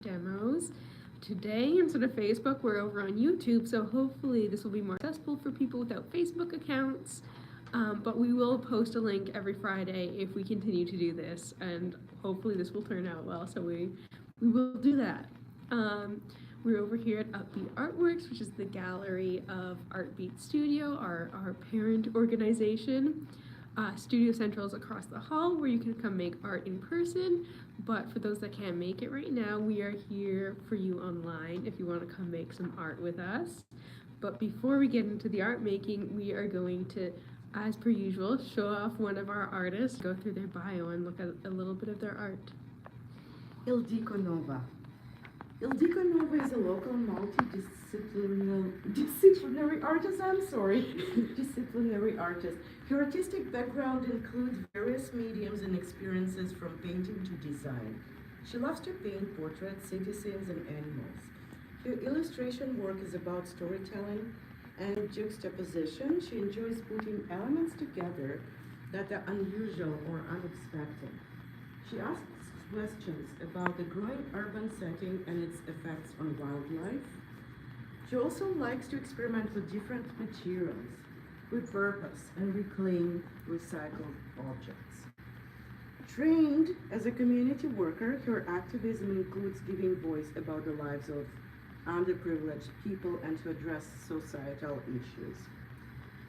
demos. Today, instead of Facebook, we're over on YouTube, so hopefully this will be more accessible for people without Facebook accounts. But we will post a link every Friday if we continue to do this, and hopefully this will turn out well, so we will do that. We're over here at Upbeat Artworks, which is the gallery of Artbeat Studio, our parent organization. Studio Central is across the hall where you can come make art in person, but for those that can't make it right now, we are here for you online if you want to come make some art with us. But before we get into the art making, we are going to, as per usual, show off one of our artists, go through their bio and look at a little bit of their art. Ildiko Nova. Ildiko Nova is a local disciplinary artist. Disciplinary artist. Her artistic background includes various mediums and experiences from painting to design. She loves to paint portraits, citizens, and animals. Her illustration work is about storytelling and juxtaposition. She enjoys putting elements together that are unusual or unexpected. She asks questions about the growing urban setting and its effects on wildlife. She also likes to experiment with different materials, with purpose, and reclaim recycled objects. Trained as a community worker, her activism includes giving voice about the lives of underprivileged people and to address societal issues.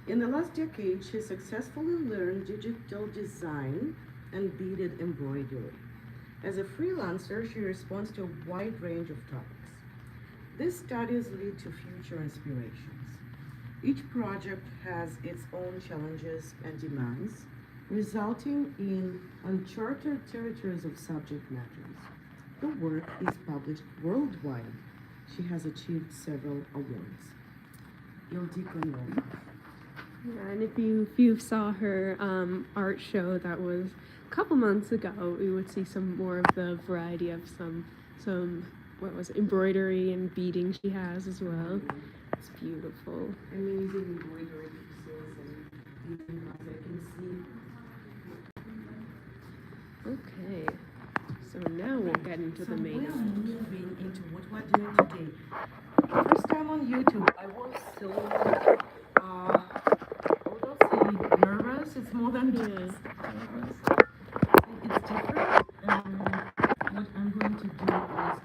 In the last decade, she successfully learned digital design and beaded embroidery. As a freelancer, she responds to a wide range of topics. These studies lead to future inspirations. Each project has its own challenges and demands, resulting in uncharted territories of subject matters. The work is published worldwide. She has achieved several awards. Ildiko Nova. Yeah, and if you saw her art show that was a couple months ago, we would see some more of the variety of some what was it, embroidery and beading she has as well. It's beautiful. Amazing embroidery pieces and even as I can see. Okay, so now we'll get into the main we're event. moving into what we're doing today. First time on YouTube, I was so I would not say nervous. It's more than nervous. It's different. What I'm going to do is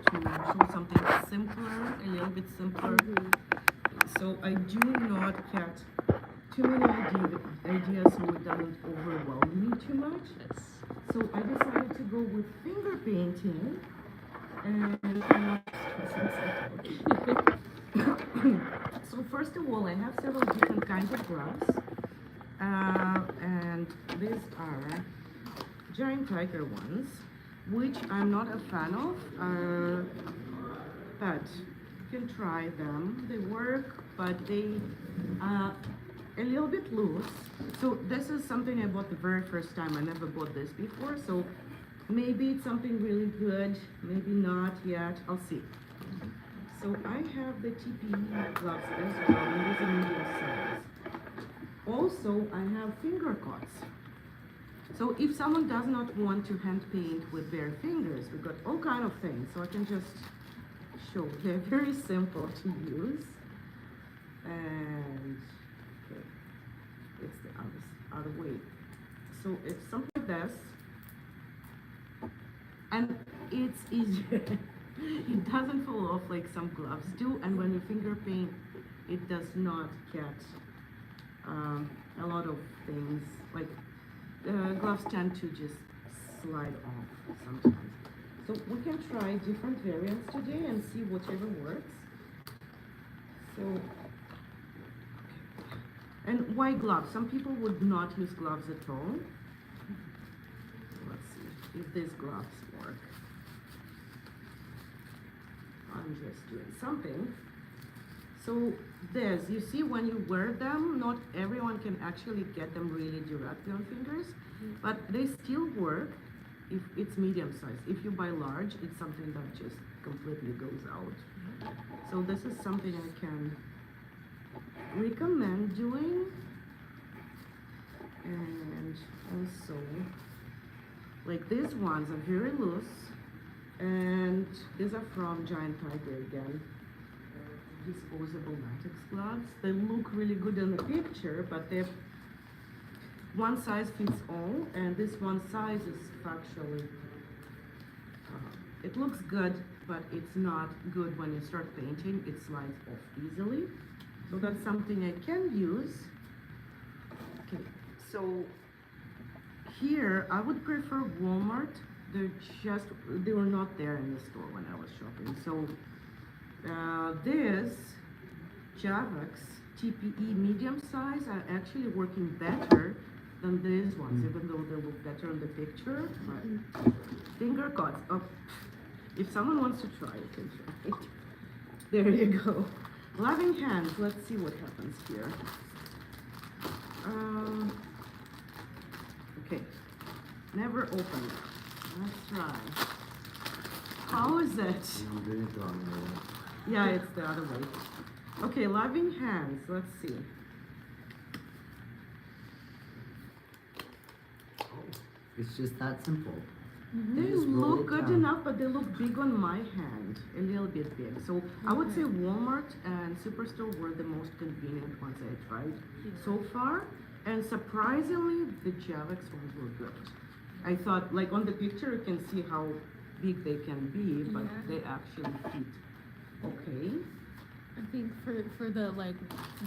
to show something simpler, a little bit simpler. So I do not get too many ideas so it doesn't overwhelm me too much. Yes. So I decided to go with finger painting and so first of all, I have several different kinds of gloves, and these are giant tiger ones, which I'm not a fan of, but you can try them. They work, but they are a little bit loose. So this is something I bought the very first time. I never bought this before, so maybe it's something really good, maybe not yet. I'll see. So I have the TP gloves as well, and these are medium size. Also, I have finger cuts. So if someone does not want to hand paint with bare fingers, we've got all kind of things. So I can just show. They're very simple to use. And okay, it's the other way. So it's something like this, and it's easier. It doesn't fall off like some gloves do, and when you finger paint, it does not get a lot of things. Like gloves tend to just slide off sometimes. So we can try different variants today and see whichever works. So, and why gloves? Some people would not use gloves at all. Let's see if these gloves work. I'm just doing something. So there's, you see when you wear them, not everyone can actually get them really directly on fingers, but they still work if it's medium size. If you buy large, it's something that just completely goes out. So this is something I can recommend doing. And also, like these ones are very loose. And these are from Giant Tiger again. Disposable latex gloves. They look really good in the picture, but they're one size fits all, and this one size is factually, it looks good, but it's not good when you start painting. It slides off easily. So that's something I can use. Okay, so here I would prefer Walmart. They were not there in the store when I was shopping. So this Javax TPE medium size are actually working better than these ones, even though they look better in the picture. But finger cuts. Oh, if someone wants to try, you can try it. There you go. Loving hands. Let's see what happens here. Okay. Never open it. Let's try. How is it? I'm doing it the wrong way. Yeah, it's the other way. Okay, loving hands. Let's see. It's just that simple. They Just roll look it good down. enough, but they look big on my hand, a little bit big. So I would say Walmart and Superstore were the most convenient ones I tried so far. And surprisingly, the Javax ones were good. I thought, like on the picture, you can see how big they can be, but Yeah. they actually fit. Okay. I think for the like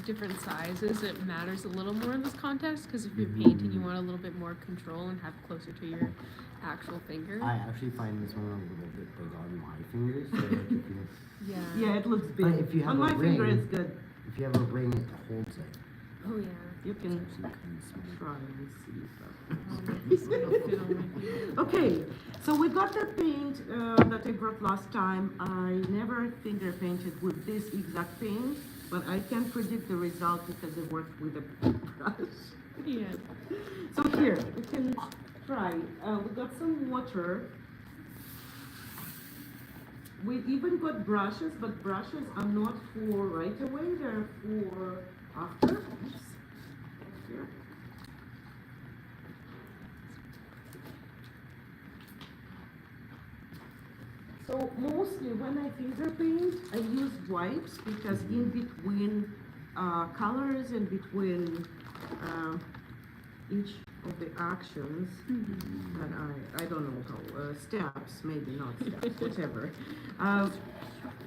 different sizes, it matters a little more in this context because if you're painting, you want a little bit more control and have closer to your actual finger. I actually find this one a little bit big on my fingers. So like if you Yeah. Yeah, it looks big. But if you have on a my finger, ring- it's good. if you have a ring, it holds it. Oh yeah. You can It's actually kind of small. try and see. This little fit on my finger. Okay, so we got the paint that I brought last time. I never finger painted with this exact paint, but I can predict the result because I worked with a brush. Yeah. So here, we can try. We got some water. We even got brushes, but brushes are not for right away, they're for after. Oops. Here. So mostly when I finger paint, I use wipes because in between colors and between each of the actions that I don't know how, steps, maybe not steps, whatever.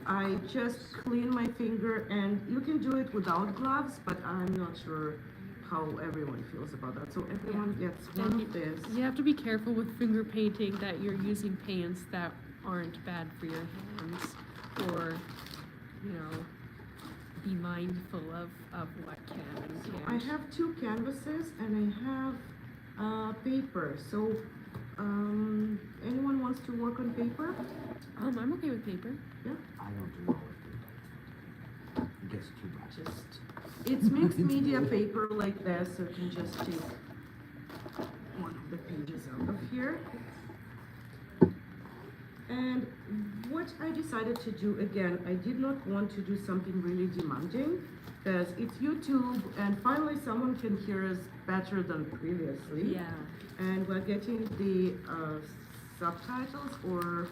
I just clean my finger, and you can do it without gloves, but I'm not sure how everyone feels about that. So everyone gets one of this. You have to be careful with finger painting that you're using paints that aren't bad for your hands, or be mindful of what can and I can't. have two canvases and I have paper. So anyone wants to work on paper? I'm okay with paper. I don't do well with it. It gets too much. It's mixed media paper like this, so you can just take one of the pages out of here. And what I decided to do, again, I did not want to do something really demanding, because it's YouTube, and finally someone can hear us better than previously. Yeah. And we're getting the subtitles, or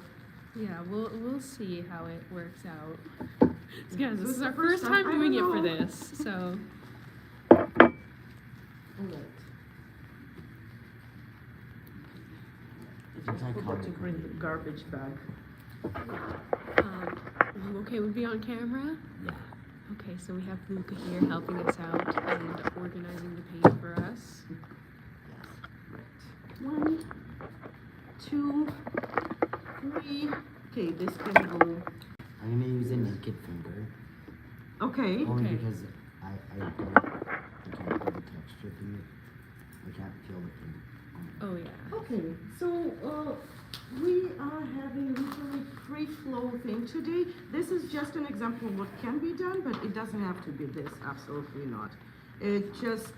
Yeah, we'll see how it works out. Yeah, this is our first time I doing it don't for know. this, so Alright. It's like Forgot to bring the garbage bag. you okay with being on camera? Yeah. Okay, so we have Luca here helping us out and organizing the paint for us. Yes. 1, 2, 3. Okay, this can go. I'm gonna use a naked finger. Okay. Only Okay. because I can't feel the texture thing. I can't feel the paint. Oh yeah. Okay, so we are having literally free flow thing today. This is just an example of what can be done, but it doesn't have to be this, absolutely not. It's just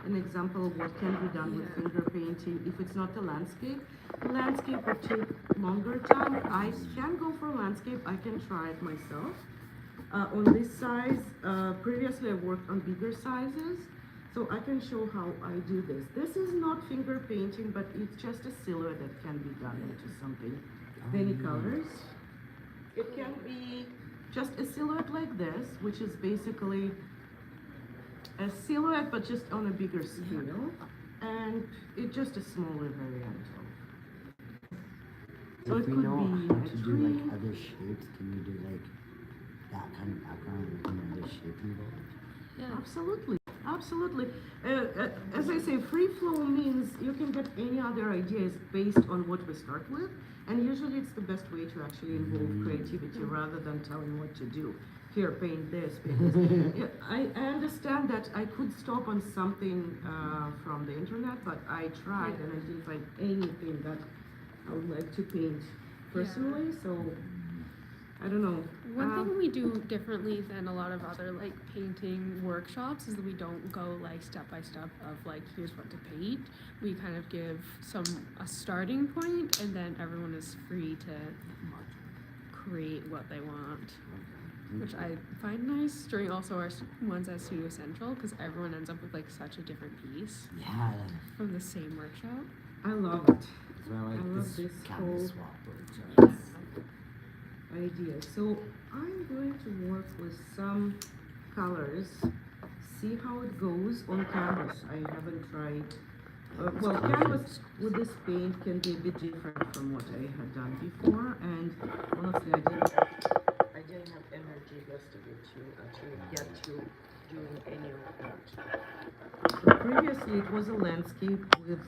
an example of what can be done with Yeah. finger painting. If it's not the landscape would take longer time. I can go for landscape, I can try it myself. On this size, previously I worked on bigger sizes, so I can show how I do this. This is not finger painting, but it's just a silhouette that can be done into something many colors. It can be just a silhouette like this, which is basically a silhouette but just on a bigger scale, and it's just a smaller variant. So If it we could know be how a to do tree. like other shapes, can we do like that kind of background with another shape involved? Yeah. Absolutely, absolutely. As I say, free flow means you can get any other ideas based on what we start with, and usually it's the best way to actually involve creativity rather than telling what to do. Here, paint this, paint this. Yeah, I understand that I could stop on something from the internet, but I tried and I didn't find anything that I would like to paint personally, so I don't know. One thing we do differently than a lot of other like painting workshops is that we don't go like step by step of like here's what to paint. We kind of give a starting point, and then everyone is free to create what they want, which I find nice during also our ones at Studio Central, because everyone ends up with like such a different piece Yeah, from the same workshop. I love it. that's why I like I love this this kind whole- of swap works. Idea. So I'm going to work with some colors, see how it goes on canvas. I haven't tried. Well, canvas with this paint can be a bit different from what I had done before, and honestly, I didn't have energy rest of it to actually get to doing any of that. So previously, it was a landscape with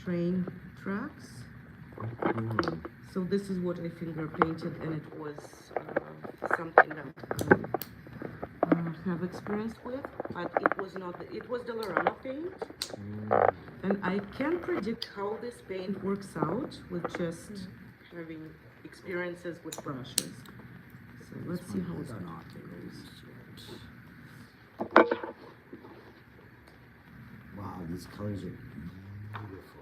train tracks. So this is what I finger painted, and it was something that I have experience with, but it was not. It was the Lorama paint, and I can predict how this paint works out with just having experiences with brushes. So let's see how that goes. Wow, these colors are beautiful.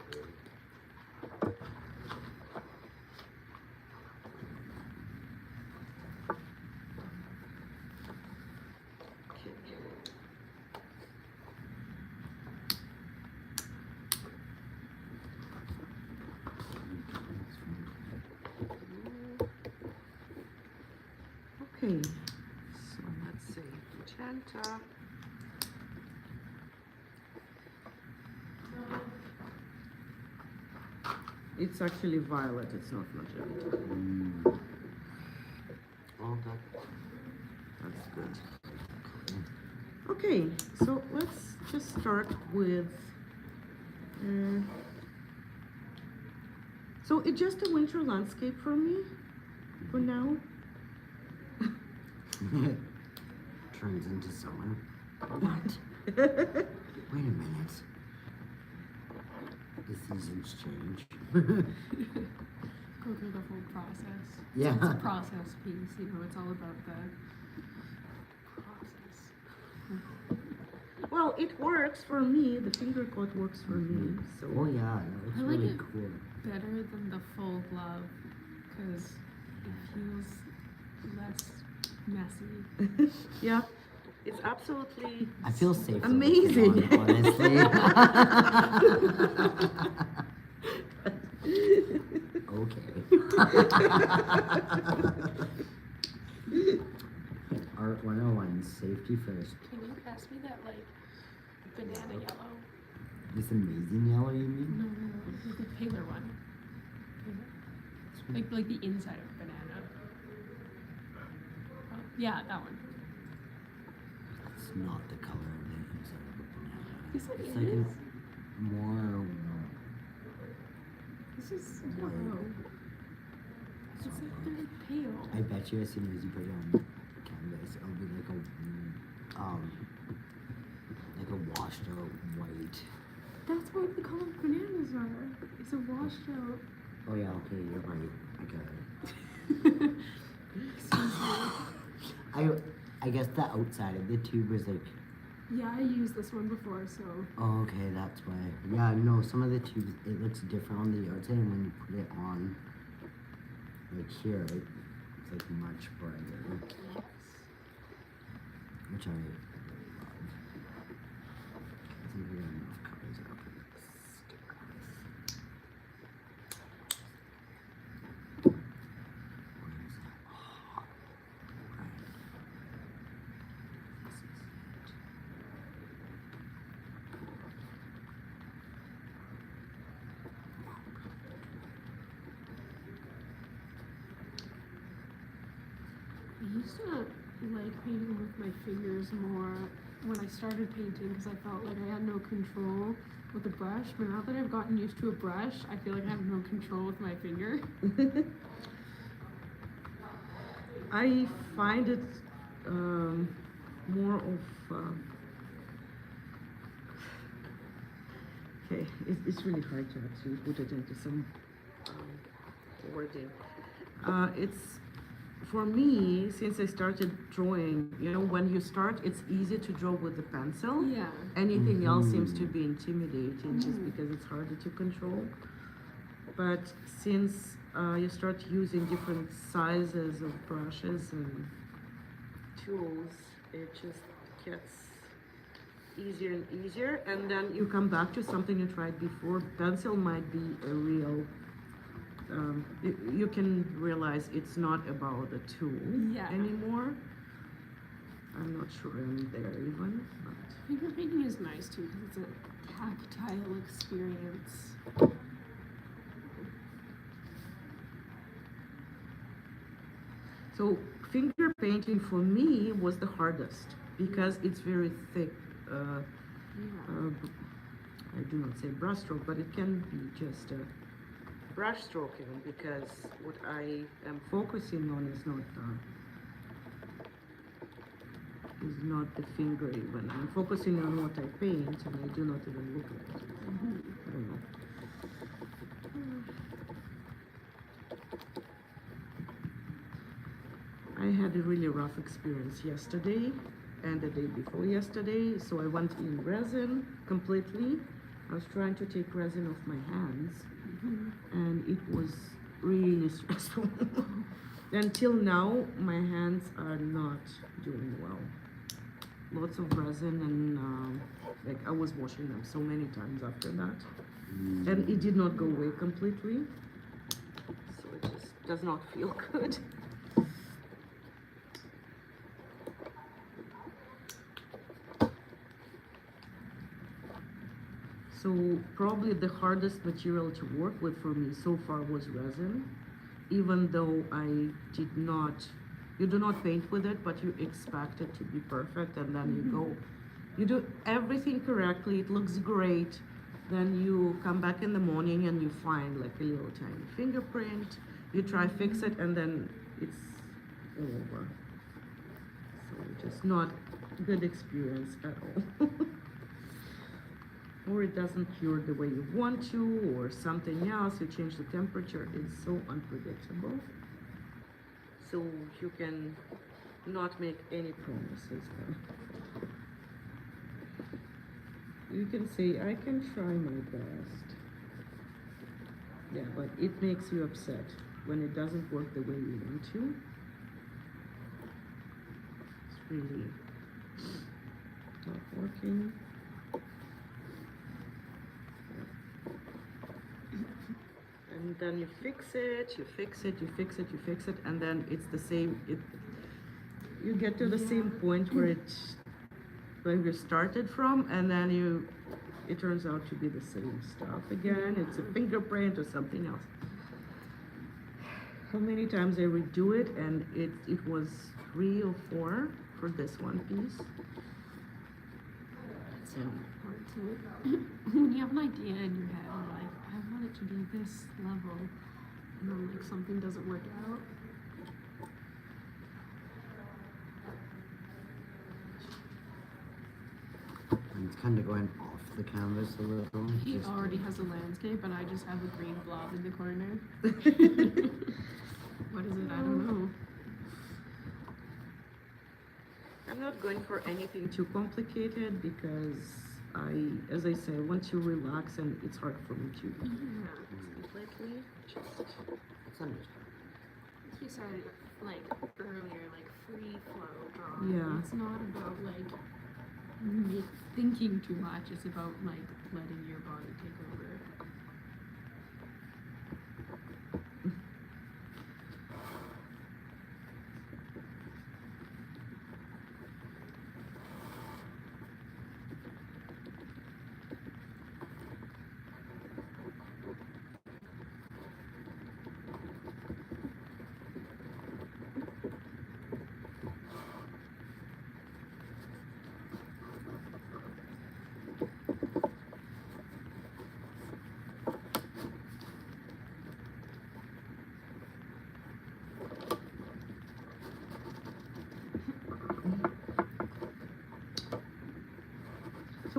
Okay, so let's see, magenta. It's actually violet, it's not magenta. Oh, That's good. Okay, so let's just start with. So it's just a winter landscape for me, for now. Turns into summer. What? Wait a minute. The seasons change. Go through the whole process. Yeah. It's a process piece, it's all about the process. Well, it works for me. The finger coat works for me. So. Oh yeah, that looks I like really it. cool. Better than the full glove, because it feels less messy. Yeah, it's absolutely. I feel safe. Amazing. Honestly. Okay. Art 101, safety first. Can you pass me that like banana yellow? This amazing yellow, you mean? No, the paler one. Like the inside of banana. Oh, yeah, that one. It's not the color of the inside of a banana. Yes, it It's like is. more This is yellow. It's like very pale. I bet you as soon as you put it on canvas, it'll be like a washed out white. That's what the color of bananas are. It's a washed out. Oh yeah, okay, you're right. I got it. I guess the outside of the tube was like. Yeah, I used this one before, so. Oh, okay, that's why. Yeah, no, some of the tubes it looks different on the outside, and when you put it on, like here, it's like much brighter, which I love. I think we got enough colors out for this. used to like painting with my fingers more when I started painting because I felt like I had no control with a brush. But now that I've gotten used to a brush, I feel like I have no control with my finger. I find it more of okay. It's really hard to actually put it into some wording. It's for me, since I started drawing. You know, when you start, it's easy to draw with the pencil. Yeah. Anything else seems to Mhm. be intimidating just because it's harder to control. But since you start using different sizes of brushes and tools, it just gets easier and easier. And then you come back to something you tried before. Pencil might be a real. You can realize it's not about a tool Yeah. anymore. I'm not sure I'm there even, but Finger painting is nice too because it's a tactile experience. so finger painting for me was the hardest because it's very thick. Yeah. I do not say brushstroke, but it can be just brush stroking because what I am focusing on is not the finger even. I'm focusing on what I paint and I do not even look at it. I don't know. I had a really rough experience yesterday and the day before yesterday, so I went in resin completely. I was trying to take resin off my hands and it was really stressful. Until now, my hands are not doing well. Lots of resin and like I was washing them so many times after that. And it did not go away completely. So it just does not feel good. So probably the hardest material to work with for me so far was resin, even though I did not, you do not paint with it, but you expect it to be perfect, and then you go, you do everything correctly, it looks great, then you come back in the morning and you find like a little tiny fingerprint, you try fix it, and then it's all over. So just not good experience at all. Or it doesn't cure the way you want to, or something else, you change the temperature, it's so unpredictable. So you can not make any promises then. You can say, I can try my best. Yeah, but it makes you upset when it doesn't work the way you want to. It's really not working. And then you fix it, you fix it, you fix it, you fix it, and then it's the same. You get to the same point where where you started from, and then it turns out to be the same stuff again. It's a fingerprint or something else. How many times I redo it, and it was 3 or 4 for this one piece. It's so hard to when you have an idea in your head, you're like, I want it to be this level, and then like something doesn't work out. And it's kind of going off the canvas a little. He just- already has a landscape, and I just have a green blob in the corner. What is it? I don't know. I'm not going for anything too complicated because as I say, once you relax, and it's hard for me to Yeah. completely just. It's understandable. Like you said, like earlier, like free flow drawing. Yeah. It's not about like thinking too much. It's about like letting your body take over.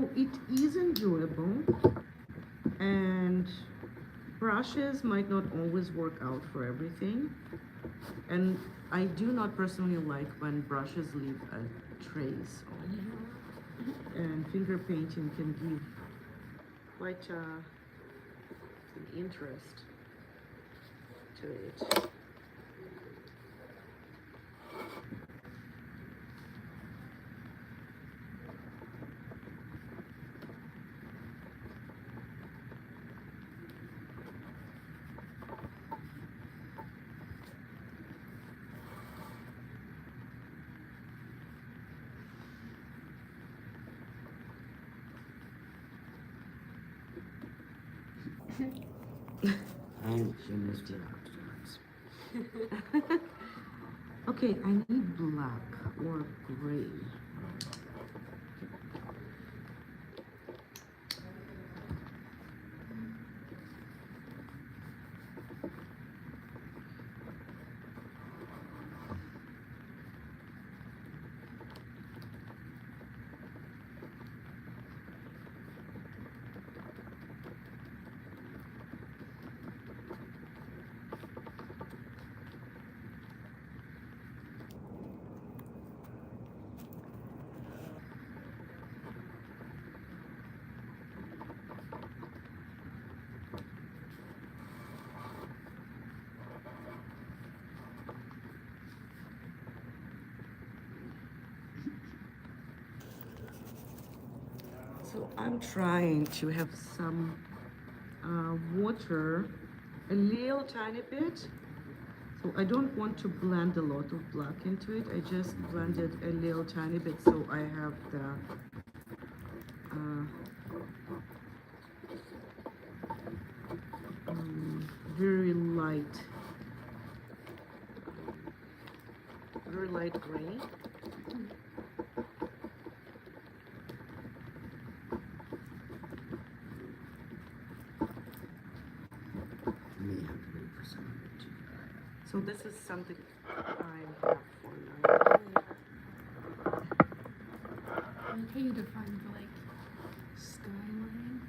So it is enjoyable, and brushes might not always work out for everything. And I do not personally like when brushes leave a trace on. And finger painting can give quite an interest to it. And Jimmy's relaxed. Okay, I need black or gray. So I'm trying to have some water, a little tiny bit. So I don't want to blend a lot of black into it. I just blended a little tiny bit so I have the very light gray. May have to wait for some of it to dry. So this is something I have for now. I like how you define the like skyline.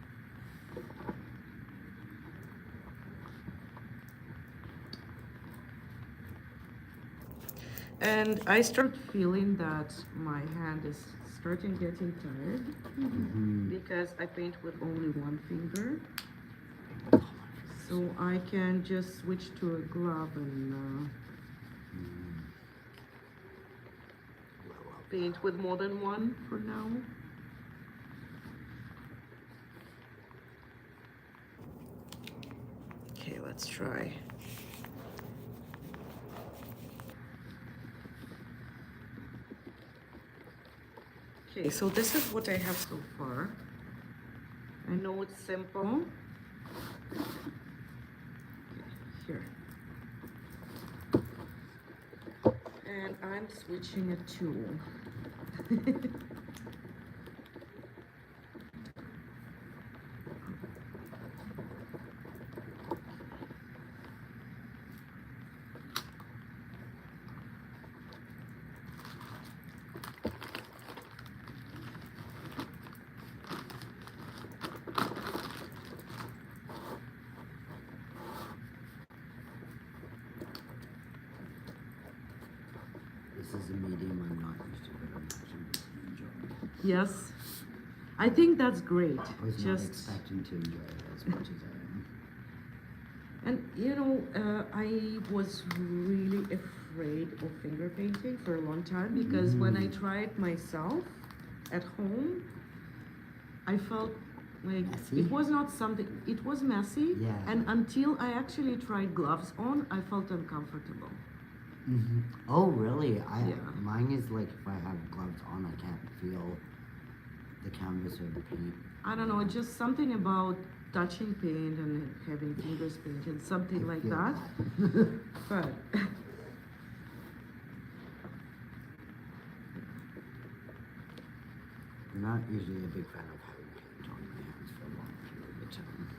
And I start feeling that my hand is starting getting tired because I paint with only one finger. So I can just switch to a glove and paint with more than one for now. Okay, let's try. Okay, so this is what I have so far. I know it's simple. Okay, here. And I'm switching a tool. This is a medium I'm not used to, but I'm actually enjoying. Yes, I think that's great. I was not expecting to enjoy it as much as I am. And you know, I was really afraid of finger painting for a long time because when I tried myself at home, I felt like Messy? it was not something, it was messy. Yeah. And until I actually tried gloves on, I felt uncomfortable. Oh, really? Yeah. Mine is like if I have gloves on, I can't feel the canvas or the paint. I don't know, just something about touching paint and having fingers painted, something I like feel that. But I'm not usually a big fan of having paint on my hands for a long period of time.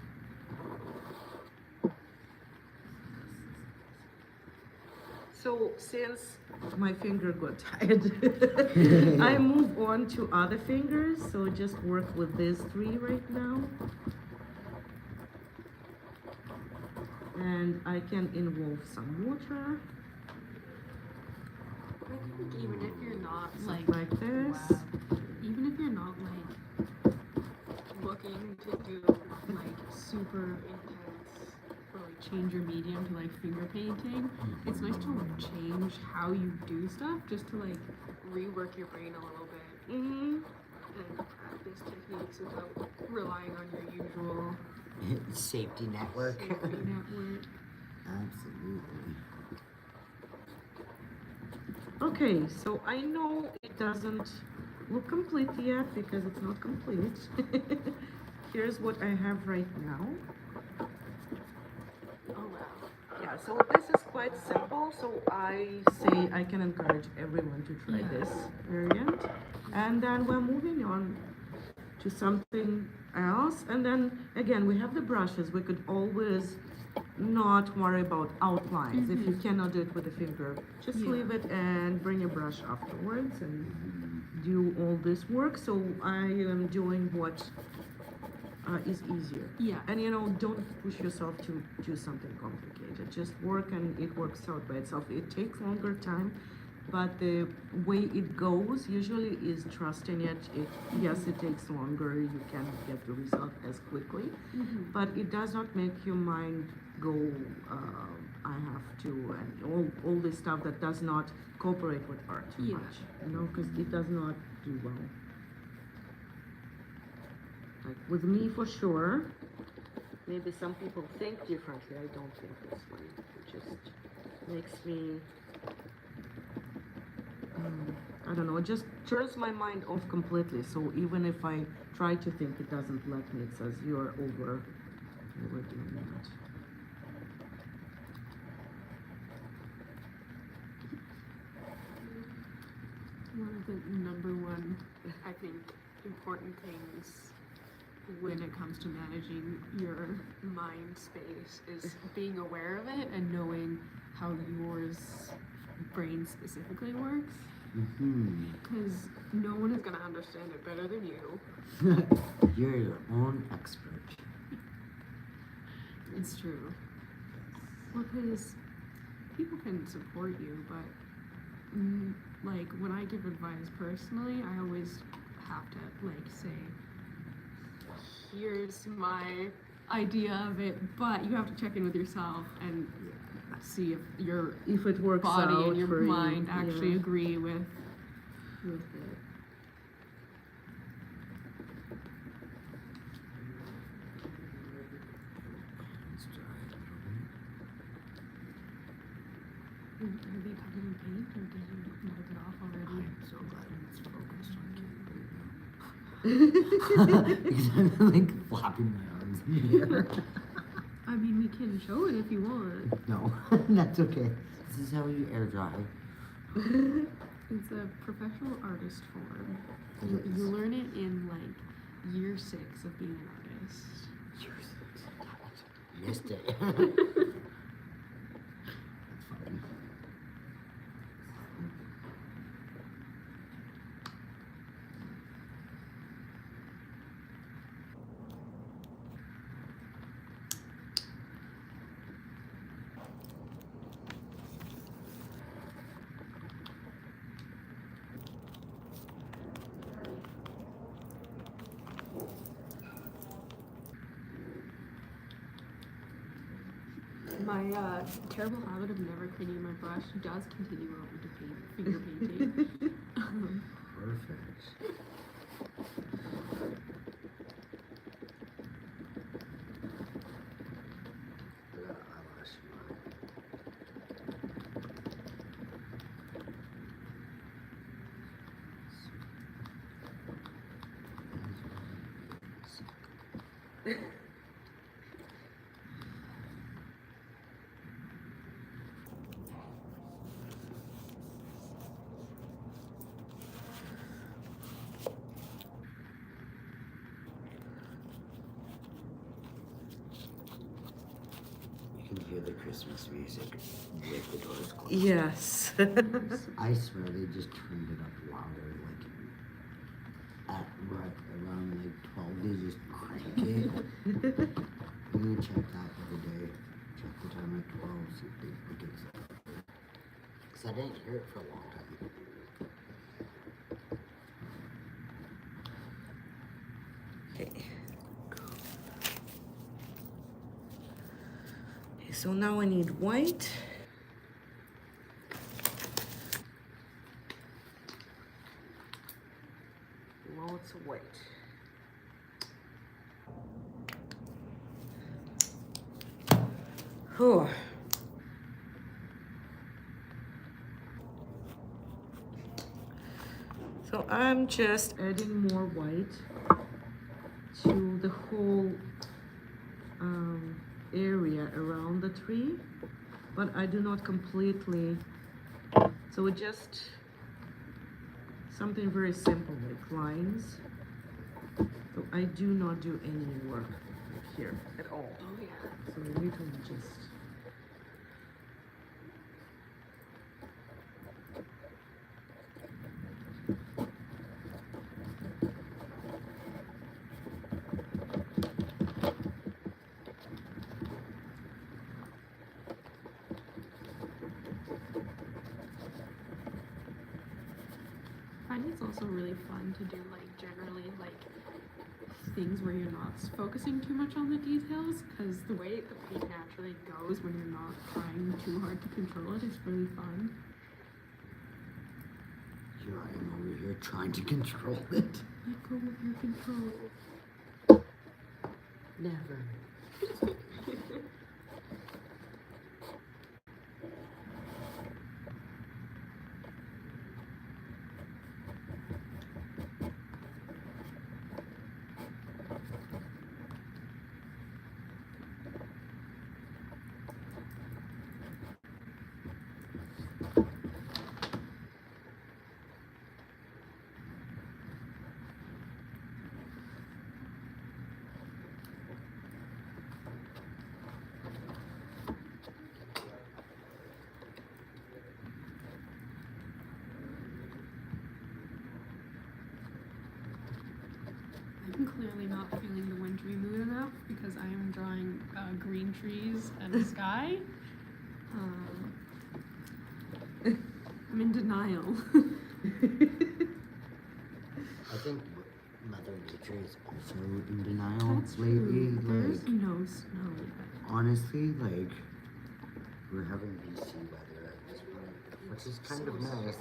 So since my finger got tired, I move on to other fingers. So just work with these three right now. And I can involve some water, I think even if you're not like, like this. even if you're not like looking to do like super intense or like change your medium to like finger painting, it's nice to like change how you do stuff just to like rework your brain a little bit Mm-hmm. and practice techniques without relying on your usual Safety network. safety network. Absolutely. Okay, so I know it doesn't look complete yet because it's not complete. Here's what I have right now. Oh wow. Yeah, so this is quite simple. So I say I can encourage everyone to try this variant. And then we're moving on to something else. And then again, we have the brushes. We could always not worry about outlines. If you cannot do it with a finger, just Yeah. leave it and bring a brush afterwards and do all this work. So I am doing what is easier. Yeah. And you know, don't push yourself to do something complicated. Just work and it works out by itself. It takes longer time, but the way it goes usually is trusting it. Yes, it takes longer. You can't get the result as quickly, but it does not make your mind go, I have to, and all this stuff that does not cooperate with art too Yeah. much, you know, because it does not do well. Like with me for sure. Maybe some people think differently. I don't think this way. It just makes me, I don't know, it just turns my mind off completely. So even if I try to think, it doesn't let me. It says you're overdoing that. One of the number one, I think, important things when it comes to managing your mind space is being aware of it and knowing how yours brain specifically works. Because no one is going to understand it better than you. You're your own expert. It's true. Well, because people can support you, but like when I give advice personally, I always have to like say, here's my idea of it, but you have to check in with yourself and see if your If it works body out and your for mind you, actually yeah. agree with it. Are they covered in paint or did you wipe it off already? I'm so glad it's focused on camera. Because I'm like flopping my arms in the air. I mean, we can show it if you want. No, that's okay. This is how you air dry. It's a professional artist form. It You is. learn it in like year 6 of being an artist. Missed it. That's fine. My terrible habit of never cleaning my brush does continue on into finger painting. Perfect. You can hear the Christmas music with the doors closed. Yes. I swear they just turned it up louder, like at right around like 12, they just crank it. I'm gonna check that every day. Check the time at 12, see if they put it. Cause I didn't hear it for a long time. Okay. Okay, so now I need white. Lots of white. Whew. So I'm just adding more white to the whole area around the tree, but I do not completely, so it just something very simple like lines. So I do not do any work here at all. Oh yeah. So literally just I find it's also really fun to do like generally like things where you're not focusing too much on the details, because the way the paint naturally goes when you're not trying too hard to control it is really fun. Here I am over here trying to control it. Let go of your control. never. I'm clearly not feeling the wintry mood enough because I am drawing green trees and a sky. I'm in denial. I think Mother Nature is also in denial That's lately. true. There's Like, no snow yet. honestly, like, we're having BC weather at this point, which is kind of nice.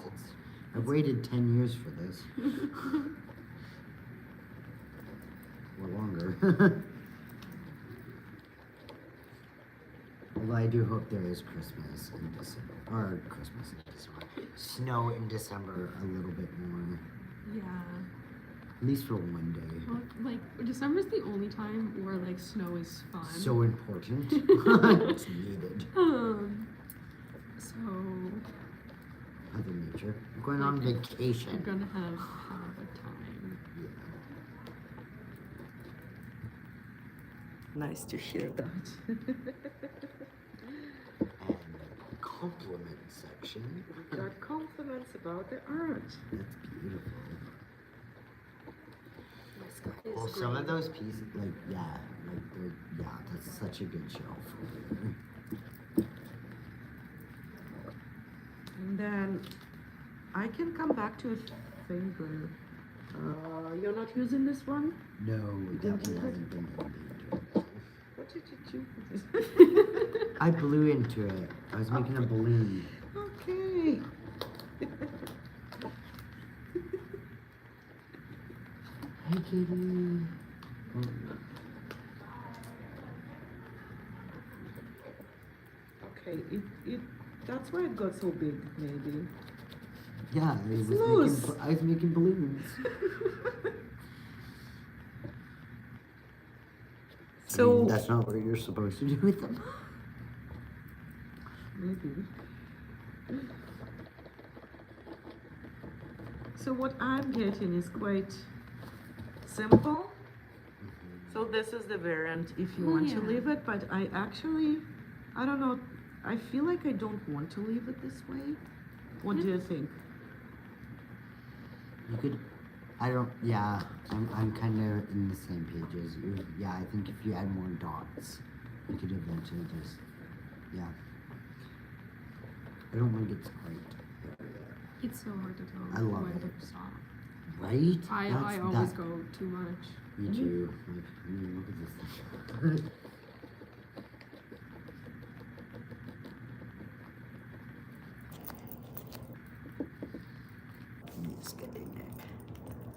I've waited 10 years for this. Or longer. Although I do hope there is Christmas in December. Or Christmas in December. Snow in December a little bit more. Yeah. At least for one day. Well, like December's the only time where like snow is fun. So important. It's needed. So Mother Nature. I'm going on you're vacation. gonna have a time. Yeah. Nice to hear that. And compliment section. We got compliments about the art. That's beautiful. My sky is Well, some of green. those pieces, like, that's such a good shelf over there. And then I can come back to a thing where you're not using this one? No, that one hasn't been into. What did you do with this? I blew into it. I was making a balloon. Okay. Hey, kitty. Oh, Okay, that's why it got so big, maybe. yeah, Snooze. I was making balloons. I So- mean, that's not what you're supposed to do with them. Maybe. So what I'm getting is quite simple. So this is the variant if you Oh, want to yeah. leave it, but I actually I don't know. I feel like I don't want to leave it this way. What do you think? You could, I don't, yeah, I'm kind of in the same page as you. Yeah, I think if you add more dots, you could eventually just, yeah. I don't think it's great. It's so hard to tell I love when it. to stop. Right? I always go too much. Me too. Like, I mean, look at this thing. Just getting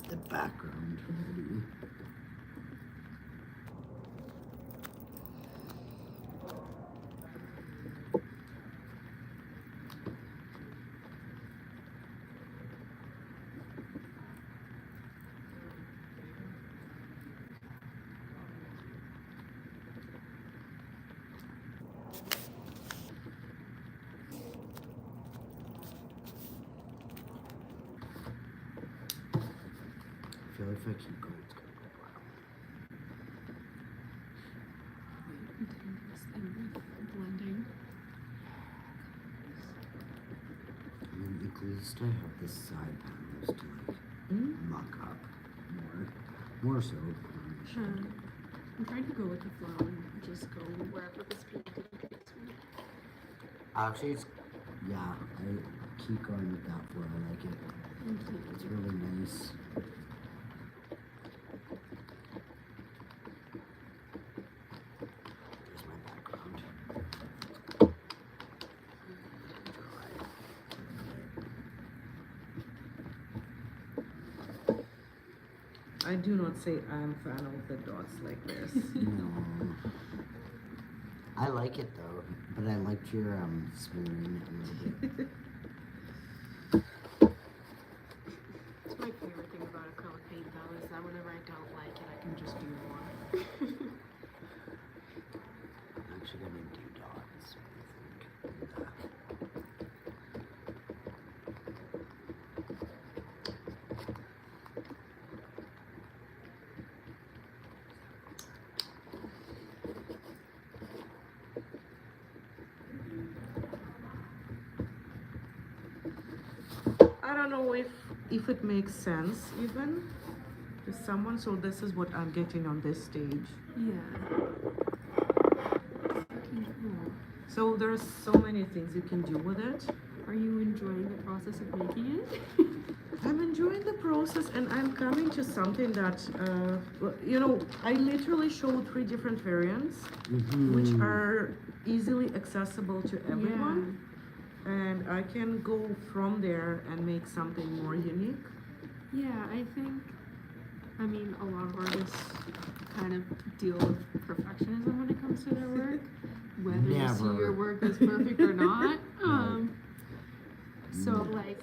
the background ready. I feel like if I keep going, it's gonna go wild. Continue this thing with blending. I mean, at least I have the side panels to like muck up more so. I'm trying to go with the flow and just go wherever this painting takes me. Actually, it's, yeah, I keep going with that flow. I like it. It's really nice. There's my background. I do not say I'm a fan of the dots like this. No. I like it though, but I liked your smearing it a little bit. It's my favorite thing about acrylic paint though, is that whenever I don't like it, I can just do more. I'm actually gonna do dots, I think. I don't know if it makes sense even to someone. So this is what I'm getting on this stage. Yeah. Fucking cool. So there's so many things you can do with it. Are you enjoying the process of making it? I'm enjoying the process, and I'm coming to something that, you know, I literally showed 3 different variants, which are easily accessible to everyone. And I can go from there and make something more unique. Yeah, I think, I mean, a lot of artists kind of deal with perfectionism when it comes to their work, whether you see Never. your work as perfect or not. So, like,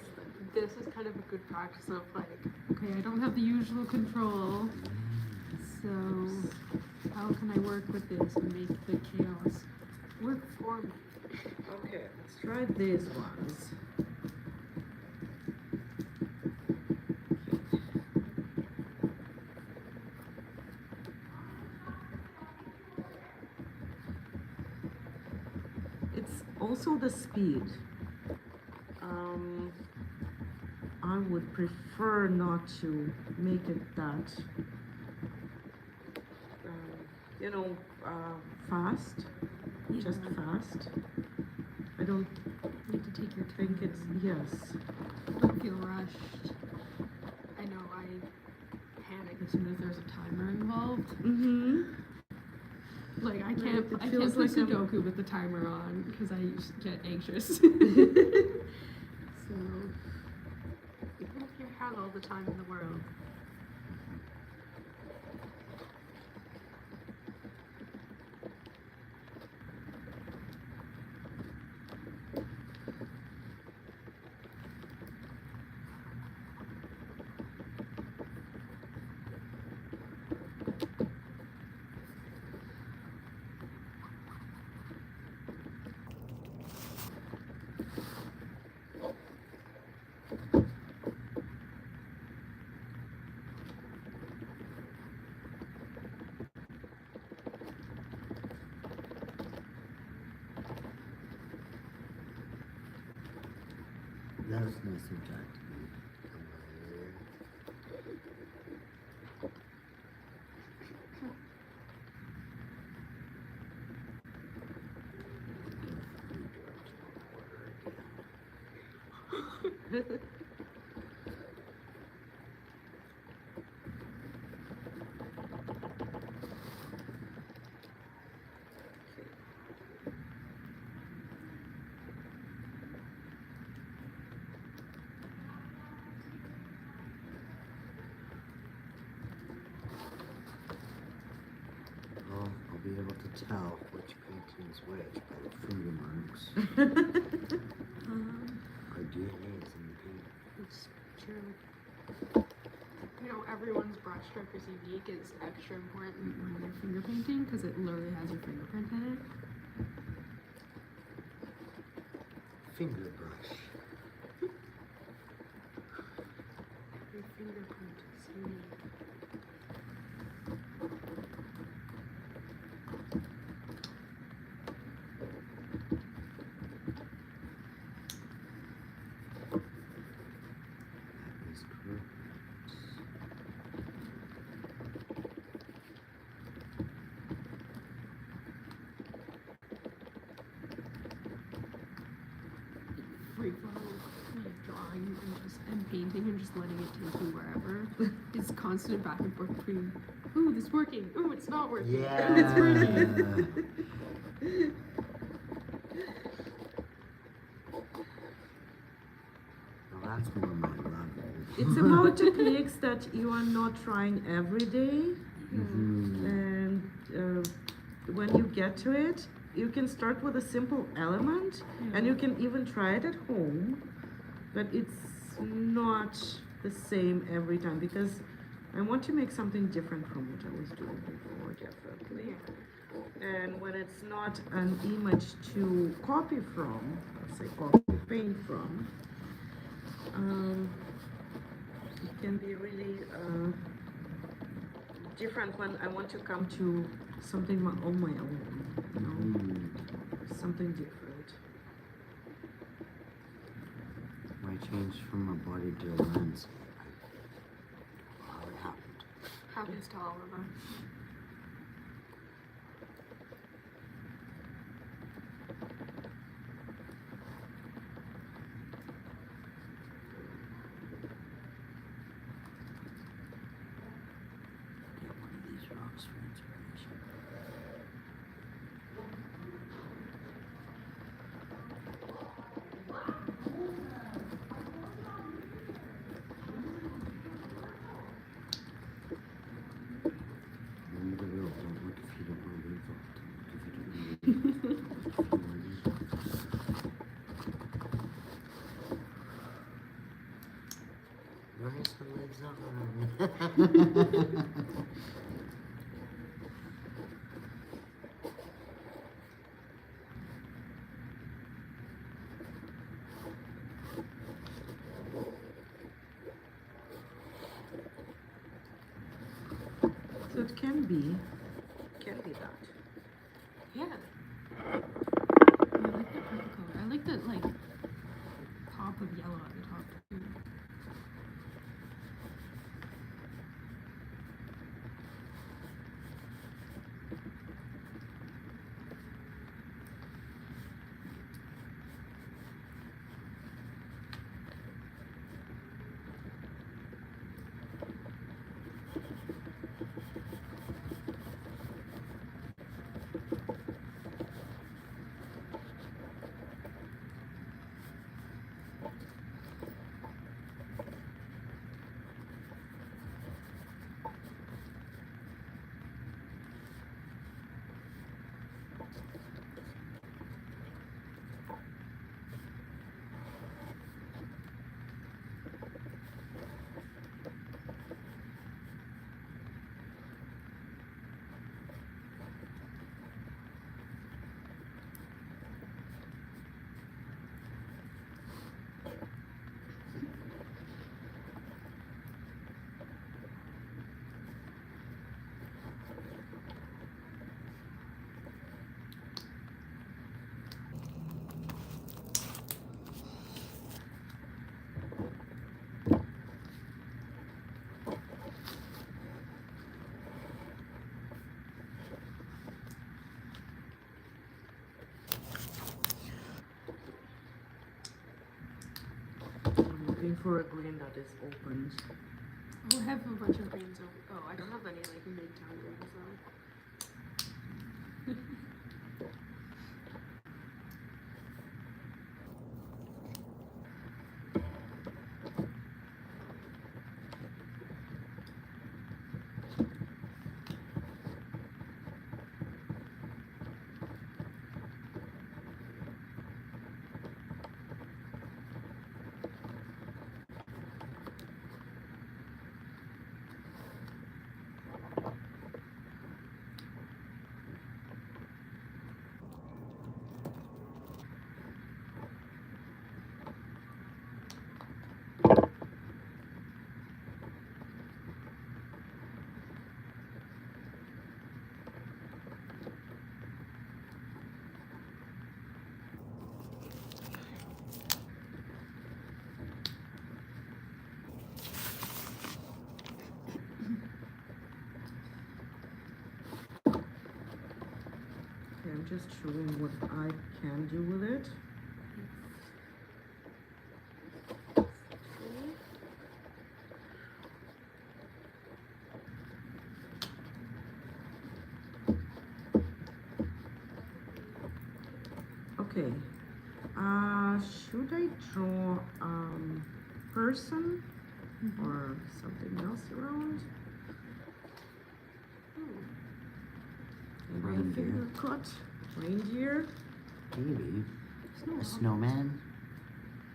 this is kind of a good practice of, like, okay, I don't have the usual control, so how can I work with this and make the chaos work for me? Okay, let's try these ones. It's also the speed. I would prefer not to make it that, you know, fast, just fast. I don't You have to take your time. think it's, yes. Don't feel rushed. I know I panic as soon as there's a timer involved. Mm-hmm. Like, I Right, can't it play feels like I'm- Sudoku with the timer on because I just get anxious. So, even if you have all the time in the world. That was nice of Jack to be Well, I'll be able to tell which painting is which by the finger marks. Our DNA is in the paint. It's true. You know, everyone's brushstroke is unique. Is extra important when they're finger painting because it literally has your fingerprint in it. Finger brush. Your fingerprint is unique. That is correct. Free flow, like drawing and painting and just letting it take you wherever. It's constant back and forth between, ooh, this is working, ooh, it's not working, Yeah. ooh, it's working. Well, that's more my level. It's about techniques that you are not trying every day, Mhm. and when you get to it, you can start with a simple element, and you can even try it at home, but it's not the same every time because I want to make something different from what I was doing before, definitely. And when it's not an image to copy from, let's say copy paint from, it can be really different when I want to come to something on my own, you know, Mhm. something different. When I changed from a body to a lens, how it happened. Happens to all of us. Get one of these rocks for inspiration. Remember the rule, don't look if you don't want to be involved. Look if you don't want to be involved. Marissa lives on. So it can be that. Yeah. I like the purple color. I like the like pop of yellow at the top too. looking for a green that is opened. Oh, I have a bunch of greens over. Oh, I don't have any like midtown greens though. Okay, I'm just showing what I can do with it. Okay, should I draw person or something else around? Maybe a Reindeer. finger cut, reindeer. Maybe. A snowman.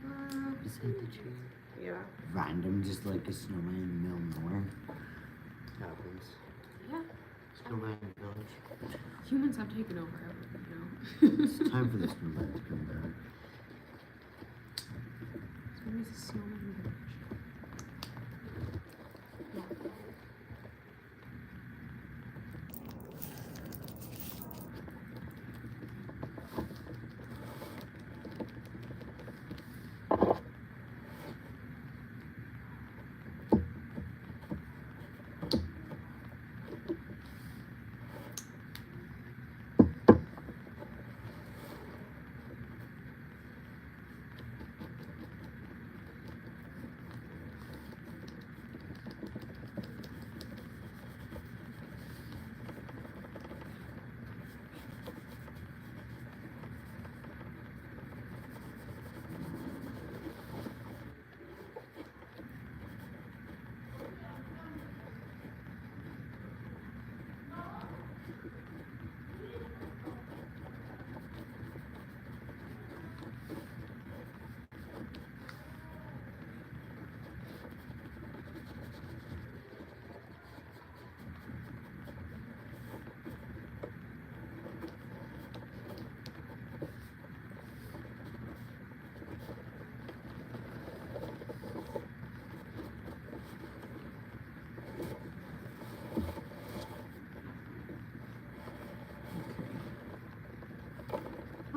Uh, Beside the tree. yeah. Random, just like a snowman in the middle of nowhere. Happens. Yeah. Snowman village. Humans have taken over everything, It's time for the snowman to come back. So where's the snowman village?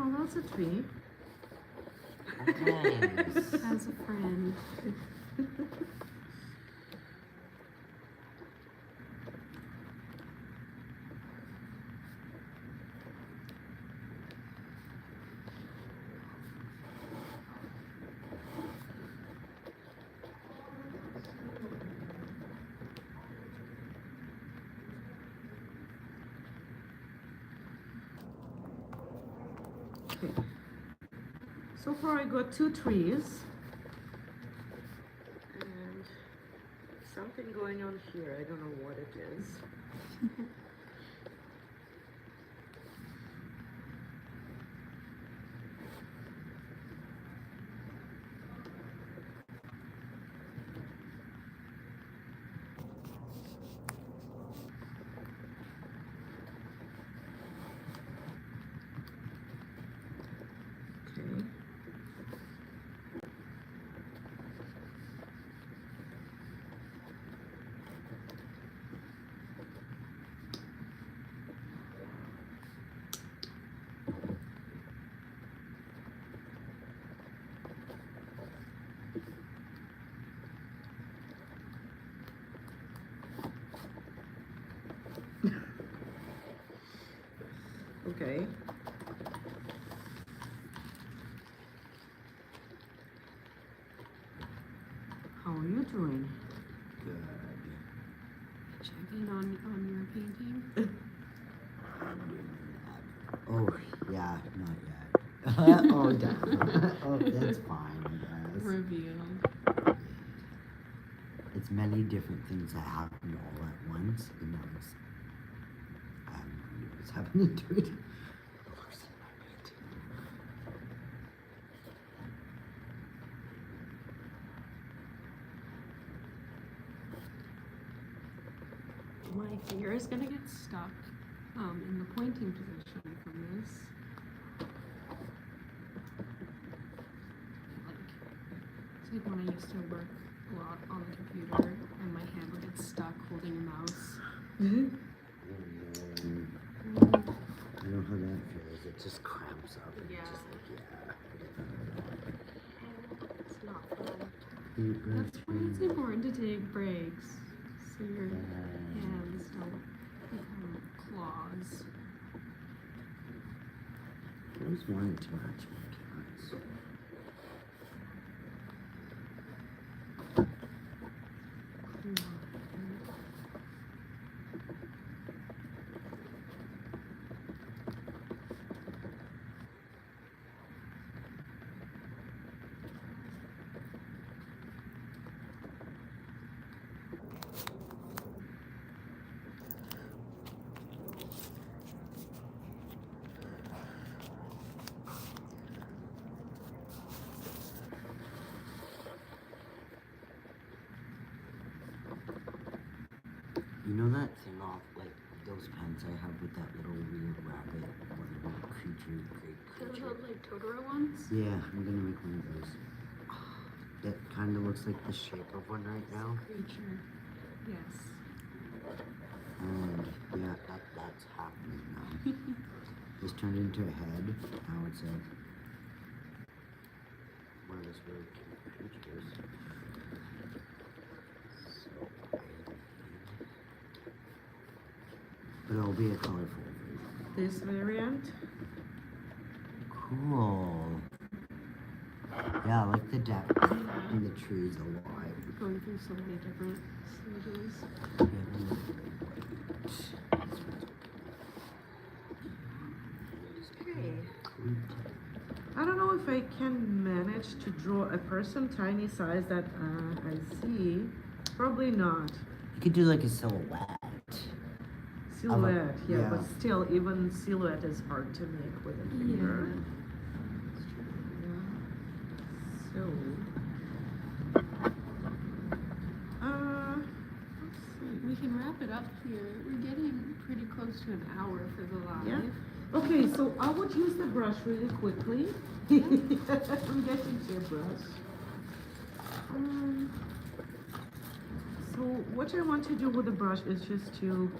Oh, that's a tree. Nice. As a friend. Okay. So far I got 2 trees. And something going on here. I don't know what it is. Okay. Okay. How are you doing? Good. Check in on your painting. Oh, yeah, not yet. Oh, damn. Oh, that's fine, I guess. Reveal. It's many different things that happen all at once, and now it's, I have no idea what's happening to it. Looks in my painting. My finger is gonna get stuck in the pointing position from this. It's like when I used to work a lot on the computer and my hand would get stuck holding a mouse. You know how that feels? It just cramps up. And Yeah. It's just like, It's not fun. yeah. That's why it's important to take breaks so your hands don't become claws. I always wanted to match my cats. You know that thing off, like those pens I have with that little weird rabbit, whatever creature, great creature. Like Totoro ones? Yeah, I'm gonna make one of those. That kind of looks like the shape of one right now. Creature. Yes. And yeah, that's happening now. This turned into a head. Now it's a one of those really cute creatures. So, but it'll be a colorful version. This variant? Cool. Yeah, I like the depth in the trees a lot. Going through so many different stages. Okay. I don't know if I can manage to draw a person tiny size that I see. Probably not. You could do like a silhouette. Silhouette, yeah, yeah. but still, even silhouette is hard to make with a finger. So, let's see. We can wrap it up here. We're getting pretty close to an hour for the live. Yeah. Okay, so I would use the brush really quickly. I'm getting to a brush. So what I want to do with the brush is just to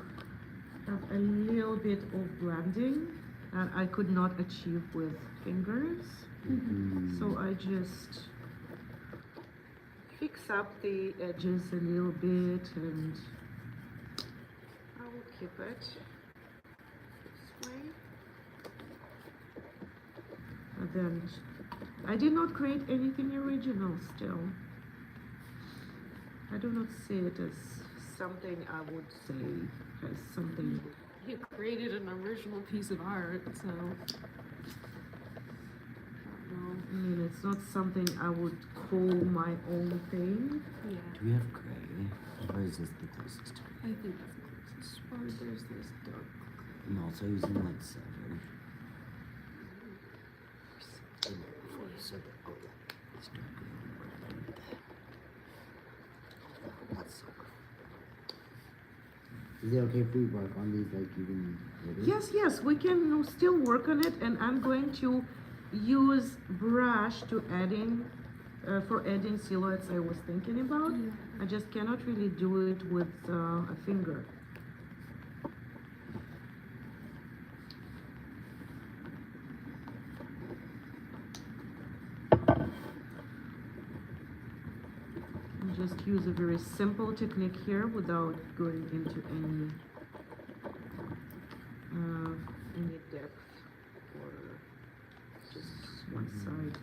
have a little bit of blending that I could not achieve with fingers. So I just fix up the edges a little bit and I will keep it this way. And then I did not create anything original still. I do not see it as something I would say as something. You created an original piece of art, so. I mean, it's not something I would call my own thing. Yeah, Do we have gray? Or is this the closest to gray? I think that's the closest. Or there's this dark. I'm also using like silver. So that, oh yeah, it's dark green. That's silver. Is it okay if we work on these like even later? Yes, we can still work on it, and I'm going to use brush to adding for adding silhouettes I was thinking about. Yeah. I just cannot really do it with a finger. I'll just use a very simple technique here without going into any depth or just one side.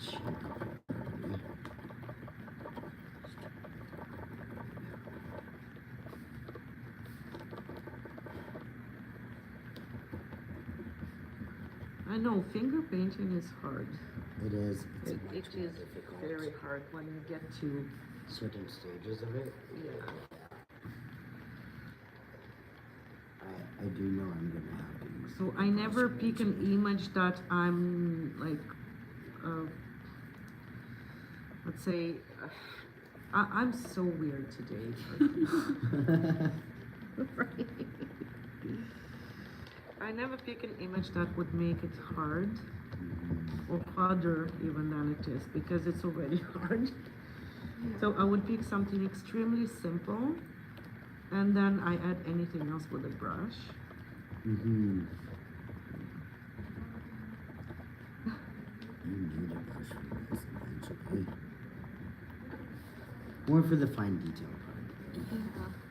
the shape of it already. I know finger painting is hard. It is. It's It much is more difficult. very hard when you get to, Certain stages of it. yeah. I do know I'm gonna have things. So I never pick an image that I'm like, let's say, I'm so weird today. Right. I never pick an image that would make it hard or harder even than it is because it's already hard. So I would pick something extremely simple and then I add anything else with a brush. Mm-hmm. You need a brush for this eventually. More for the fine detail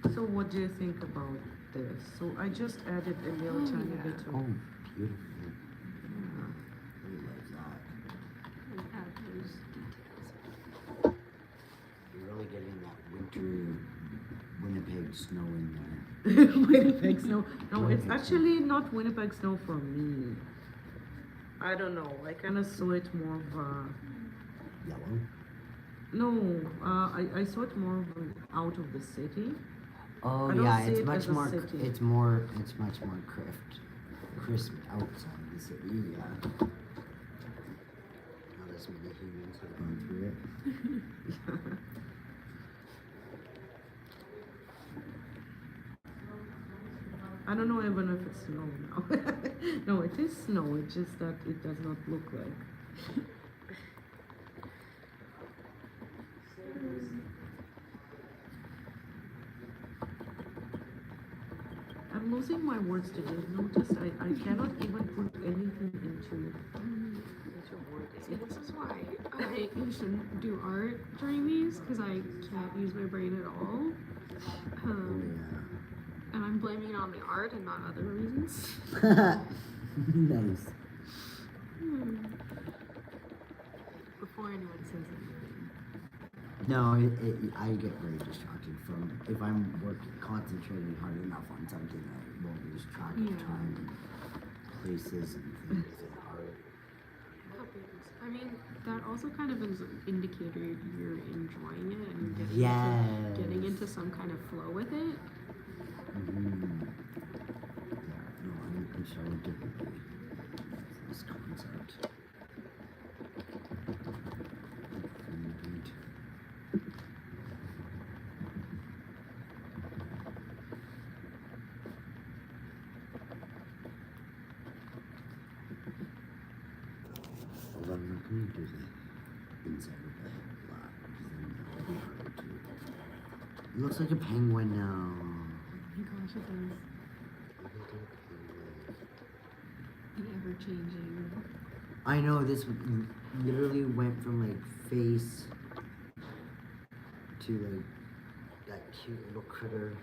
part. So what do you think about this? So I just added a little tiny yeah. bit of. Oh, beautiful. Yeah. I love that. And add those details. You're really getting that winter Winnipeg snow in there. Winnipeg snow. No, it's actually not Winnipeg snow for me. I don't know. I kind of saw it more of a. Yellow. No, I saw it more of out of the city. Oh I don't yeah, see it's it much as a more. city. It's much more crisp outside the city. Yeah. Not as many humans have gone through it. I don't know even if it's snow now. No, it is snow. It's just that it does not look like. I'm losing my words today. Notice I cannot even put anything into words. See, this is why I shouldn't do art during these because I can't use my brain at all. And I'm blaming it on the art and not other reasons. Nice. Before anyone says anything. No, I get very distracted from if I'm concentrating hard enough on something, I won't lose track of Yeah. time and places and things and art. I mean, that also kind of is an indicator you're enjoying it and you're Yes. getting into some kind of flow with it. Mm-hmm. Yeah, no, I'm starting to really this concept. Indeed. Although I'm not going to do the inside of the head black because then that will be harder to. It looks like a penguin now. Oh my gosh, it does. An ever-changing. I know this literally went from like face to like that cute little critter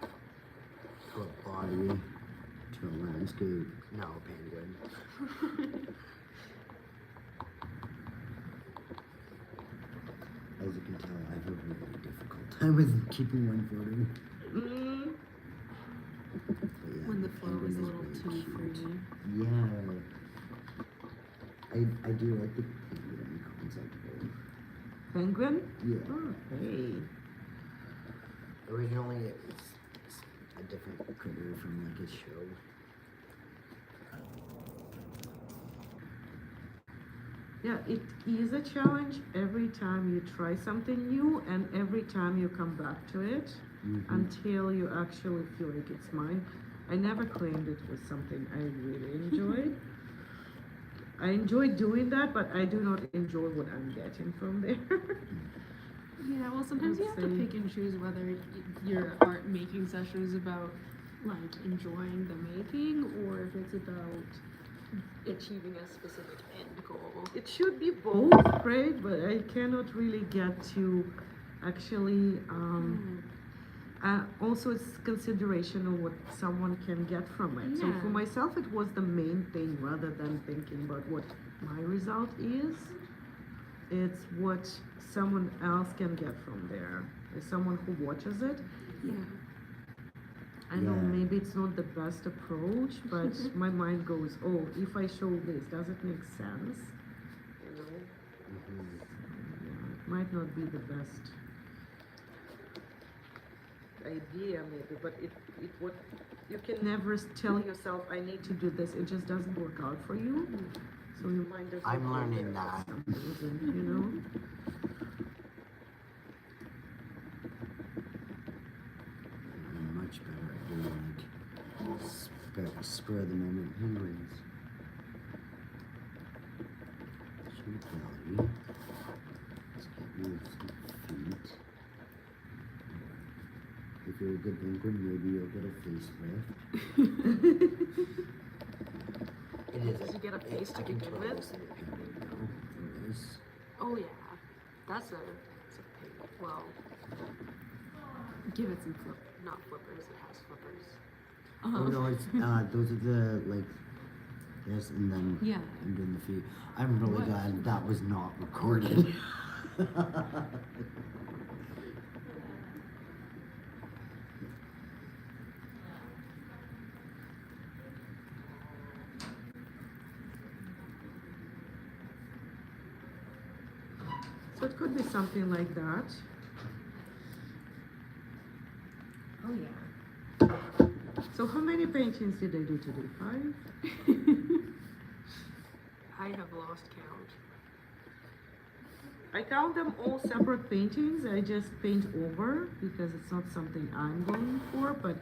to a body to a landscape. Now a penguin. As you can tell, I have a really difficult time with keeping one photo. Mm. But yeah, When the flow penguin is a little really too cute. free. Yeah. I do like the penguin concept though. Penguin? Yeah. Oh, hey. Originally, it's a different critter from like a show. Yeah, it is a challenge every time you try something new and every time you come back to it Mhm. until you actually feel like it's mine. I never claimed it was something I really enjoyed. I enjoy doing that, but I do not enjoy what I'm getting from there. Yeah, well, sometimes you have to Let's see. pick and choose whether your art making session is about like enjoying the making or if it's about achieving a specific end goal. It should be both, right? But I cannot really get to actually. Also, it's consideration of what someone can get from it. So for Yeah. myself, it was the main thing rather than thinking about what my result is. It's what someone else can get from there. As someone who watches it, Yeah. I know Yeah. maybe it's not the best approach, but my mind goes, oh, if I show this, does it make sense? You know, Mhm. yeah, it might not be the best idea, maybe, but it would. You can never tell yourself, I need to do this. It just doesn't work out for you. So your mind doesn't. I'm go learning there for that. some reason, you know. I'm much better at doing like spur of the moment penguins. Sweet belly. Let's get you some feet. If you're a good penguin, maybe you'll get a facelift. It is. Does he get a face to I can begin totally with? see a penguin now. It is. Oh yeah, that's a pig. Well, give it some not flippers. It has flippers. Oh no, it's those are the like yes, and then Yeah. I'm doing the feet. I'm really What? glad that was not recorded. So it could be something like that. Oh yeah. So how many paintings did I do today? 5? I have lost count. I count them all separate paintings. I just paint over because it's not something I'm going for, but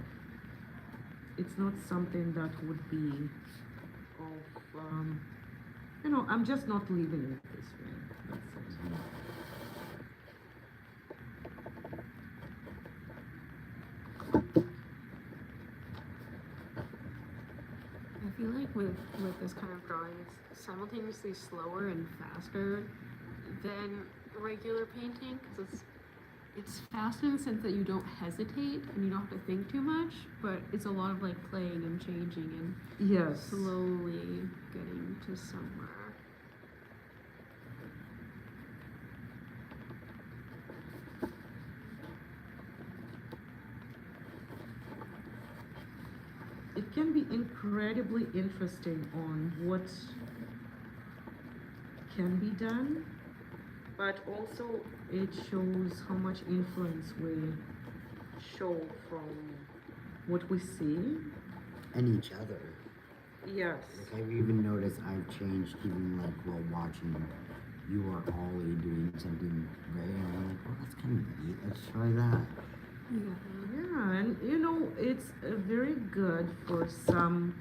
it's not something that would be of, you know, I'm just not leaving it this way. That's it. I feel like with this kind of drawing, it's simultaneously slower and faster than regular painting because it's fast in the sense that you don't hesitate and you don't have to think too much, but it's a lot of like playing and changing and Yes. slowly getting to somewhere. It can be incredibly interesting on what can be done, but also it shows how much influence we show from what we see. And each other. Yes. Like I've even noticed I've changed even like while watching you or Ollie doing something very and I'm like, oh that's kind of neat, let's try that. Yeah. Yeah, and you know, it's very good for some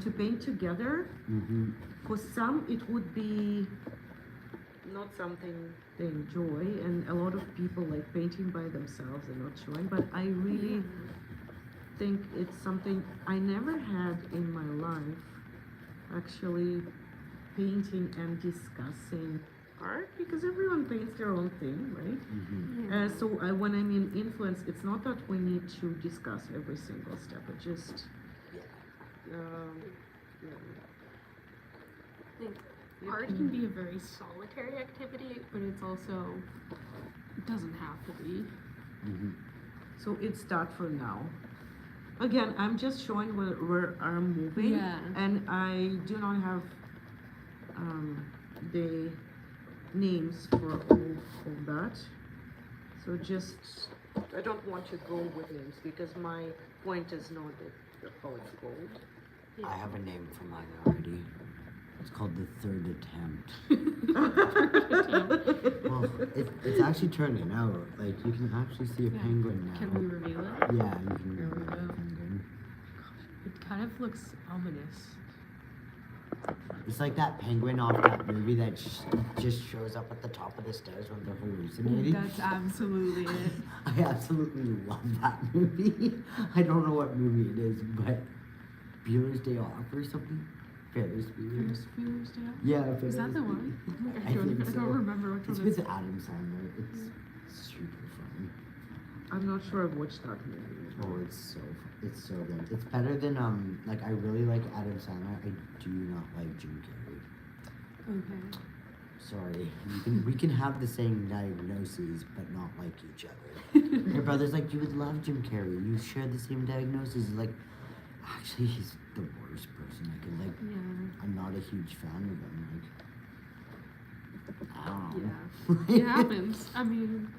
to paint together. Mm-hmm. For some, it would be not something they enjoy, and a lot of people like painting by themselves and not showing. But I really think it's something I never had in my life, actually painting and discussing art, because everyone paints their own thing, right? Mm-hmm. So when I mean influence, it's not that we need to discuss every single step. It just, Yeah. yeah. I think You art can be a very solitary activity, but it's also it doesn't have to be. Mm-hmm. So it's that for now. Again, I'm just showing where I'm moving, Yeah. and I do not have the names for all of that. So just, I don't want to go with names because my point is not that how it's called. I have a name for mine already. It's called the third attempt. Well, it's actually turning out. Like you can actually see a Yeah. penguin now. Can we reveal it? Yeah, you can There we reveal go. the penguin. It kind of looks ominous. It's like that penguin off that movie that just shows up at the top of the stairs when they're hallucinating. That's absolutely it. I absolutely love that movie. I don't know what movie it is, but Bueller's Day Off or something. Ferris Bueller. Ferris Day Off? Yeah, Is Ferris that the Bueller. one? I I don't, think I so. don't remember which It's one with it is. Adam Sandler. It's super funny. I'm not sure I've watched that movie. Oh, it's so good. It's better than I really like Adam Sandler. I do not like Jim Carrey. Okay. Sorry. We can have the same diagnoses, but not like each other. Your brother's like, you would love Jim Carrey. You share the same diagnosis. Like, actually, he's the worst person. I could like. Yeah. I'm not a huge fan of him. Like, I don't know. Yeah. It happens. I mean,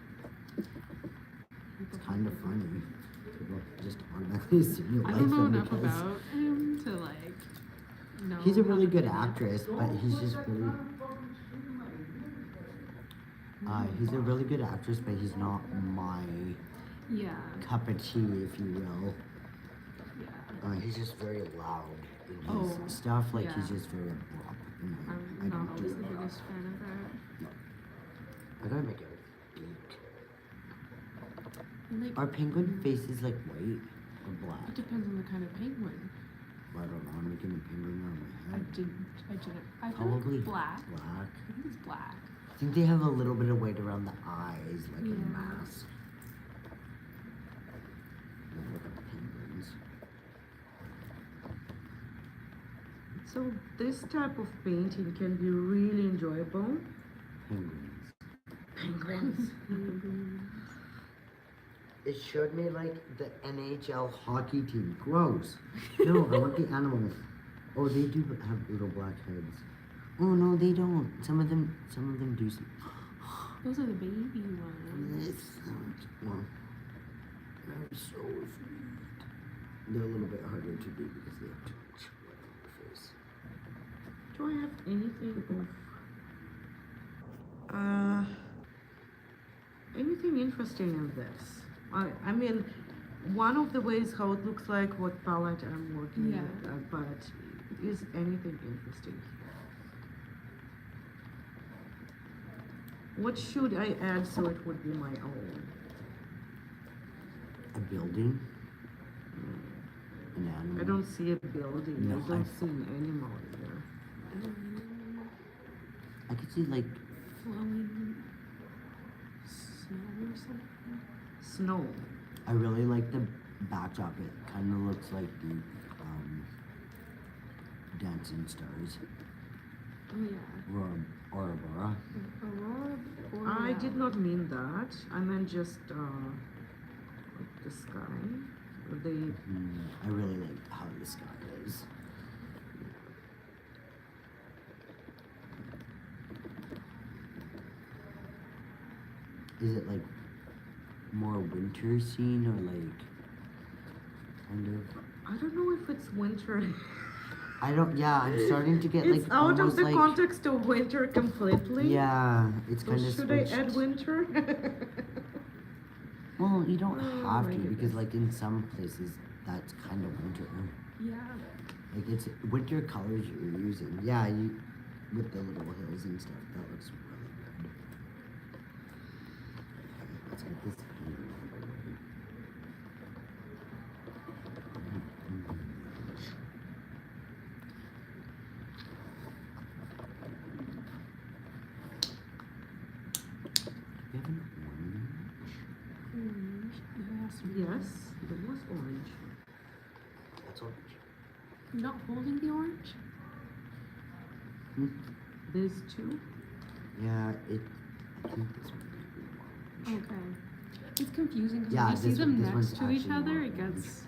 It's kind of funny. People just automatically assume you I like don't know him enough because about him to like know. he's a really how good to- actress, but he's just really. He's a really good actress, but he's not my Yeah. cup of tea, if you will. Yeah. He's just very loud in his Oh, stuff. Like he's yeah. just very abrupt. And I'm I not don't do always the that. biggest fan of that. I gotta make it beak. And, like, Are penguin faces like white or black? it depends on the kind of penguin. I don't know. I'm making a penguin on my I head. didn't. I feel Probably like black. Black. I think it's black. I think they have a little bit of white around the eyes, like a Yeah. mask. Yeah, look at penguins. So this type of painting can be really enjoyable. Penguins. Penguins. It showed me like the NHL hockey team. Gross. No, I want the animals. Oh, they do have little black heads. Oh no, they don't. Some of them do. Those are the baby ones. They're so sweet. They're a little bit harder to do because they have too much blood on their face. Do I have anything of anything interesting in this? I mean, one of the ways how it looks like what palette I'm working Yeah. with, but is anything interesting here? What should I add so it would be my own? A building. An animal. I don't see a building. No, I don't I- see an animal either. I could see like Flowing snow or something. Snow. I really like the backdrop. It kind of looks like the Dancing Stars Oh yeah. or Aurora. Aurora. I did not mean that. I meant just like the sky. The I really like how the sky is. Is it like more winter scene or like kind of? I don't know if it's winter. I don't. Yeah, I'm starting to get It's like out of almost the like. context of winter completely. Yeah, it's So kind of. should I add winter? Well, you don't Oh have my to because goodness. like in some places that's kind of winter. Yeah. Like it's winter colors you're using. Yeah, you with the little hills and stuff. That looks really good. Okay, let's get this painting out of the way. Do we have an orange? Orange. There has to be Yes, there was orange. That's orange. You're not holding the orange? There's two. Yeah, I think this one might be orange. Okay. It's confusing because Yeah, when you see this them one- this next one's to each actually other, more it orange. gets.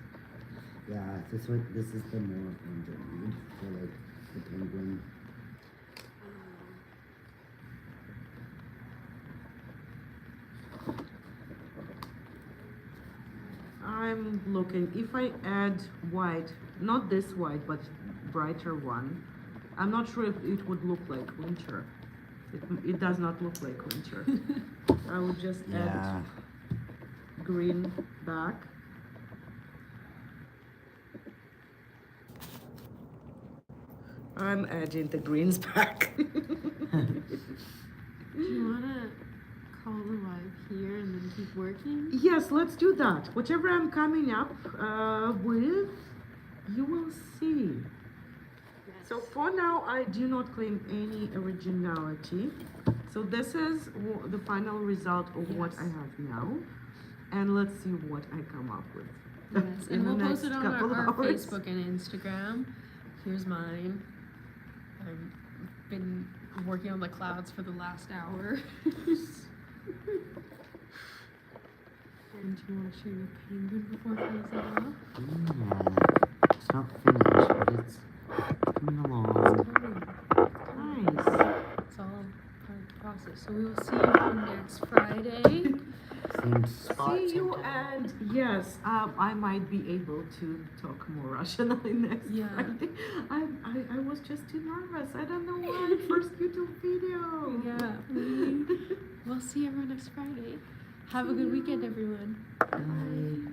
Yeah, this is the more orange I need for like the penguin. I'm looking. If I add white, not this white, but brighter one, I'm not sure if it would look like winter. It does not look like winter. I would just Yeah. add green back. I'm adding the greens back. Do you want to call the live here and then keep working? Yes, let's do that. Whatever I'm coming up with, you will see. So for now, I do not claim any originality. So this is the final result of what I Yes. have now. And let's see what I come up with. Yes, in and the we'll post next it on couple our hours. Facebook and Instagram. Here's mine. I've been working on the clouds for the last hour. And do you want to show your penguin before closing off? Yeah. It's not finished, but it's coming along. Nice. It's all part of the process. So we will see you on next Friday. Same spot. See you, same time. and yes, I might be able to talk more rationally next Yeah. Friday. I was just too nervous. I don't know why. First YouTube video. Yeah. We'll see everyone next Friday. Have a good weekend, everyone. Bye.